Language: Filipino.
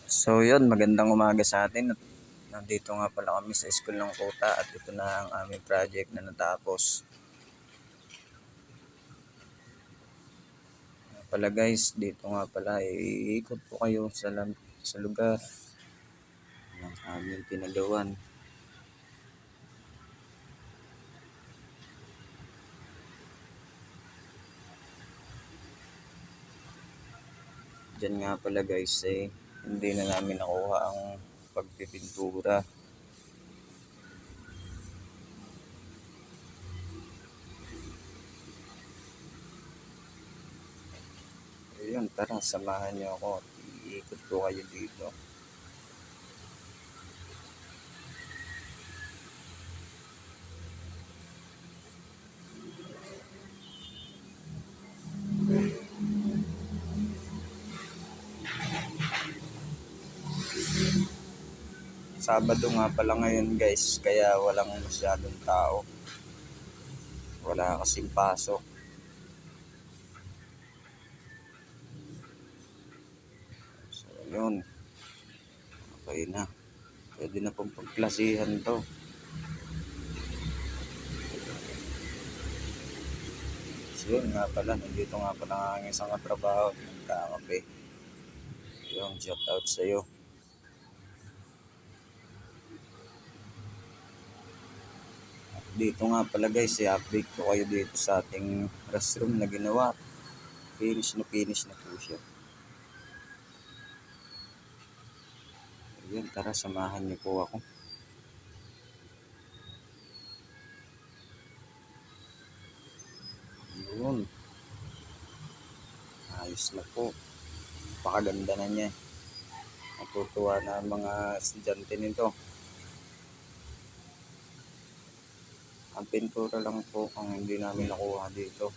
So yun, magandang umaga sa atin. Nandito nga pala kami sa school ng Kuta at ito na ang aming project na natapos. Pala guys, dito nga pala iikot po kayo sa lugar ng aming pinagawan. Diyan nga pala guys hindi na namin nakuha ang pagpipintura. Ayun, tara, samahan niyo ako. Iikot po kayo dito. Sabado nga pala ngayon guys, kaya walang masyadong tao. Wala kasing pasok. So yun, okay na. Pwede na pong pagklasihan to. So yun nga pala, nandito nga pala ang isang katrabaho, nagkakape. Yung shout out sa'yo. Dito nga pala guys, i-update ko kayo dito sa ating restroom na ginawa. Finish na po siya. Ayan, tara, samahan niyo po ako. Yun. Ayos na po. Pakaganda na niya. Natutuwa na ang mga estudyante nito. Ang pintura lang po ang hindi namin nakuha dito.